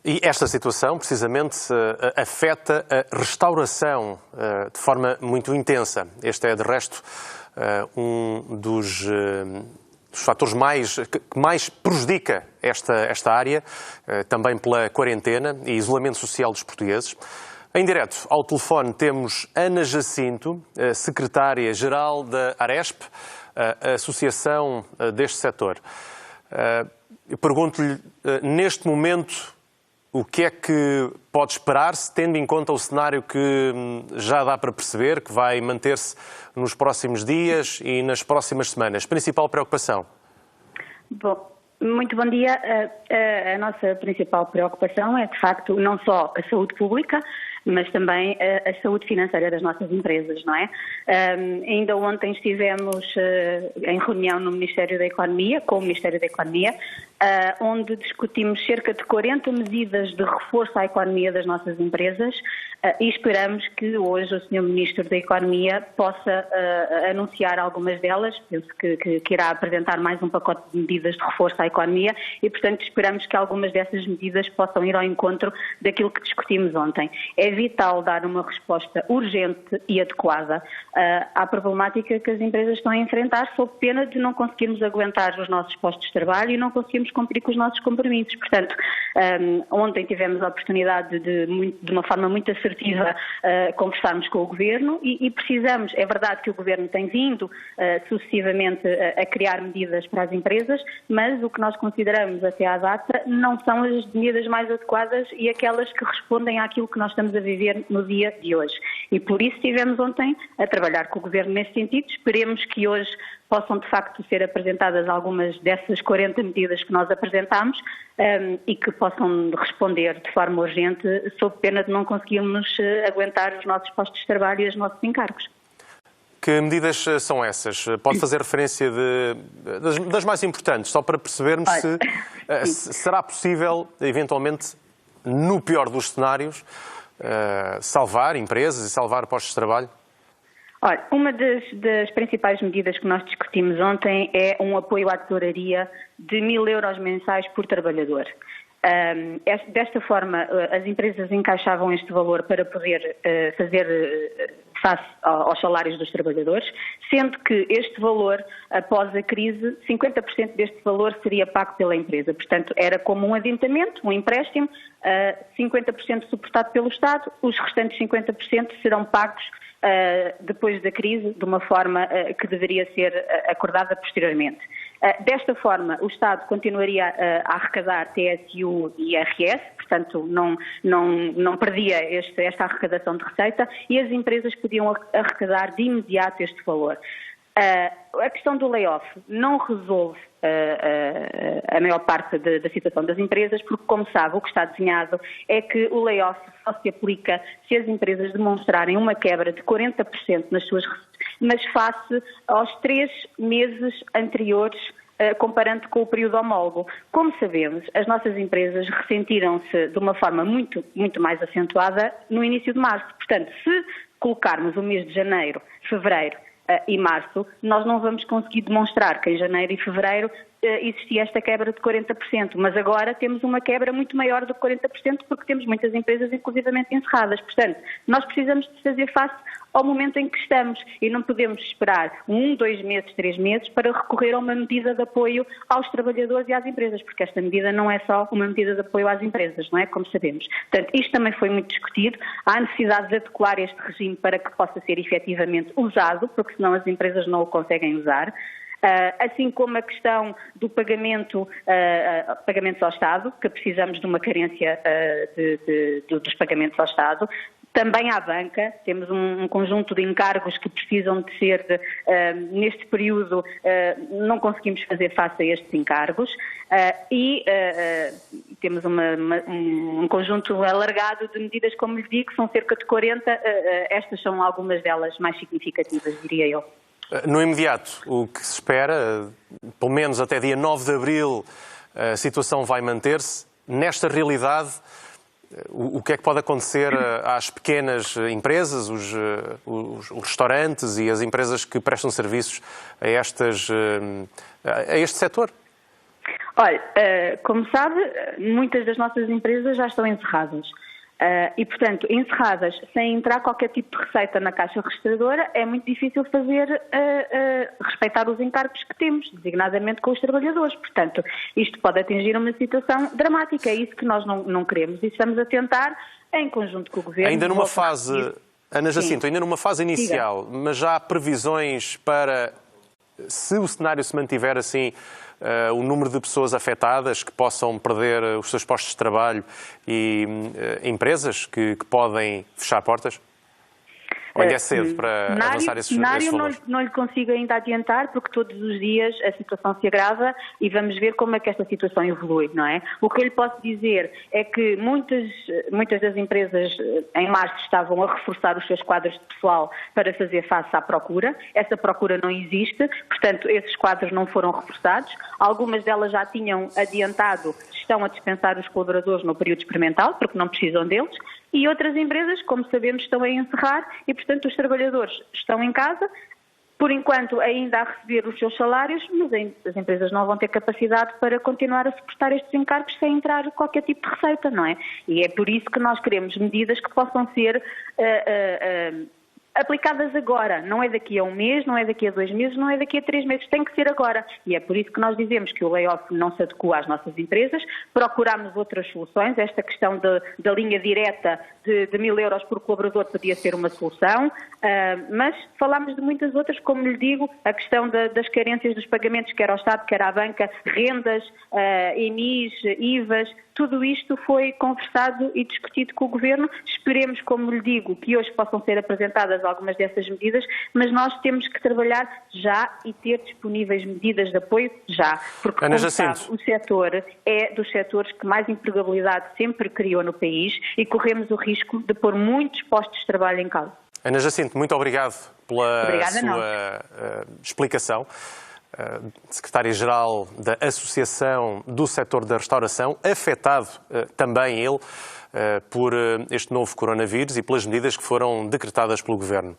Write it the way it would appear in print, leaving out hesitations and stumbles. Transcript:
E esta situação, precisamente, afeta a restauração de forma muito intensa. Este é, de resto, um dos fatores que mais prejudica esta área, também pela quarentena e isolamento social dos portugueses. Em direto, ao telefone, temos Ana Jacinto, secretária-geral da Aresp, a associação deste setor. Eu pergunto-lhe, neste momento, o que é que pode esperar-se, tendo em conta o cenário que já dá para perceber, que vai manter-se nos próximos dias e nas próximas semanas? Principal preocupação? Bom, muito bom dia. A nossa principal preocupação é, de facto, não só a saúde pública, mas também a saúde financeira das nossas empresas, não é? Ainda ontem estivemos em reunião no Ministério da Economia, com o Ministério da Economia, onde discutimos cerca de 40 medidas de reforço à economia das nossas empresas e esperamos que hoje o Sr. Ministro da Economia possa anunciar algumas delas. Penso que irá apresentar mais um pacote de medidas de reforço à economia e, portanto, esperamos que algumas dessas medidas possam ir ao encontro daquilo que discutimos ontem. É vital dar uma resposta urgente e adequada à problemática que as empresas estão a enfrentar, sob pena de não conseguirmos aguentar os nossos postos de trabalho e não conseguirmos cumprir com os nossos compromissos. Portanto, ontem tivemos a oportunidade de uma forma muito assertiva, conversarmos com o Governo e precisamos, é verdade que o Governo tem vindo sucessivamente a criar medidas para as empresas, mas o que nós consideramos até à data não são as medidas mais adequadas e aquelas que respondem àquilo que nós estamos a viver no dia de hoje. E por isso estivemos ontem a trabalhar com o Governo nesse sentido. Esperemos que hoje possam de facto ser apresentadas algumas dessas 40 medidas que nós apresentámos e que possam responder de forma urgente, sob pena de não conseguirmos aguentar os nossos postos de trabalho e os nossos encargos. Que medidas são essas? Pode fazer referência das mais importantes, só para percebermos se será possível, eventualmente, no pior dos cenários, salvar empresas e salvar postos de trabalho? Olha, uma das principais medidas que nós discutimos ontem é um apoio à tesouraria de 1.000 euros mensais por trabalhador. Desta forma, as empresas encaixavam este valor para poder fazer face aos salários dos trabalhadores, sendo que este valor, após a crise, 50% deste valor seria pago pela empresa. Portanto, era como um adiantamento, um empréstimo, 50% suportado pelo Estado, os restantes 50% serão pagos depois da crise, de uma forma que deveria ser acordada posteriormente. Desta forma, o Estado continuaria a arrecadar TSU e IRS, portanto não perdia esta arrecadação de receita e as empresas podiam arrecadar de imediato este valor. A questão do layoff não resolve a maior parte da situação das empresas, porque, como sabe, o que está desenhado é que o layoff só se aplica se as empresas demonstrarem uma quebra de 40% nas suas receitas, mas face aos 3 meses anteriores, comparando com o período homólogo. Como sabemos, as nossas empresas ressentiram-se de uma forma muito, muito mais acentuada no início de março. Portanto, se colocarmos o mês de janeiro, fevereiro e março, nós não vamos conseguir demonstrar que em janeiro e fevereiro existia esta quebra de 40%, mas agora temos uma quebra muito maior do que 40% porque temos muitas empresas inclusivamente encerradas. Portanto, nós precisamos de fazer face ao momento em que estamos e não podemos esperar 1, 2 meses, 3 meses para recorrer a uma medida de apoio aos trabalhadores e às empresas, porque esta medida não é só uma medida de apoio às empresas, não é? Como sabemos. Portanto, isto também foi muito discutido. Há necessidade de adequar este regime para que possa ser efetivamente usado, porque senão as empresas não o conseguem usar. Assim como a questão do pagamentos ao Estado, que precisamos de uma carência dos pagamentos ao Estado. Também à banca, temos um conjunto de encargos que precisam de ser, neste período, não conseguimos fazer face a estes encargos e temos um conjunto alargado de medidas, como lhe digo, são cerca de 40, estas são algumas delas mais significativas, diria eu. No imediato, o que se espera, pelo menos até dia 9 de abril, a situação vai manter-se. Nesta realidade, o que é que pode acontecer às pequenas empresas, os restaurantes e as empresas que prestam serviços a este setor? Olha, como sabe, muitas das nossas empresas já estão encerradas. E, portanto, encerradas, sem entrar qualquer tipo de receita na caixa registradora, é muito difícil respeitar os encargos que temos, designadamente com os trabalhadores. Portanto, isto pode atingir uma situação dramática. É isso que nós não queremos e estamos a tentar, em conjunto com o Governo... Ainda numa fase, Ana Jacinto, ainda numa fase inicial, mas já há previsões para, se o cenário se mantiver assim, o número de pessoas afetadas que possam perder os seus postos de trabalho e empresas que podem fechar portas? Ou ainda é cedo para avançar esses valores? Não lhe consigo ainda adiantar, porque todos os dias a situação se agrava e vamos ver como é que esta situação evolui, não é? O que eu lhe posso dizer é que muitas das empresas em março estavam a reforçar os seus quadros de pessoal para fazer face à procura. Essa procura não existe, portanto, esses quadros não foram reforçados. Algumas delas já tinham adiantado, estão a dispensar os colaboradores no período experimental, porque não precisam deles. E outras empresas, como sabemos, estão a encerrar e, portanto, os trabalhadores estão em casa, por enquanto ainda a receber os seus salários, mas as empresas não vão ter capacidade para continuar a suportar estes encargos sem entrar qualquer tipo de receita, não é? E é por isso que nós queremos medidas que possam ser aplicadas agora. Não é daqui a um mês, não é daqui a 2 meses, não é daqui a 3 meses, tem que ser agora. E é por isso que nós dizemos que o layoff não se adequa às nossas empresas, procuramos outras soluções. Esta questão da linha direta de 1.000 euros por colaborador podia ser uma solução, mas falámos de muitas outras, como lhe digo, a questão das carências dos pagamentos, quer ao Estado, quer à banca, rendas, EMIs, IVAs, tudo isto foi conversado e discutido com o Governo. Esperemos, como lhe digo, que hoje possam ser apresentadas algumas dessas medidas, mas nós temos que trabalhar já e ter disponíveis medidas de apoio já. Porque, como sabe, o setor é dos setores que mais empregabilidade sempre criou no país e corremos o risco de pôr muitos postos de trabalho em causa. Ana Jacinto, muito obrigado pela sua explicação. Secretária-Geral da Associação do Setor da Restauração, afetado também ele por este novo coronavírus e pelas medidas que foram decretadas pelo Governo.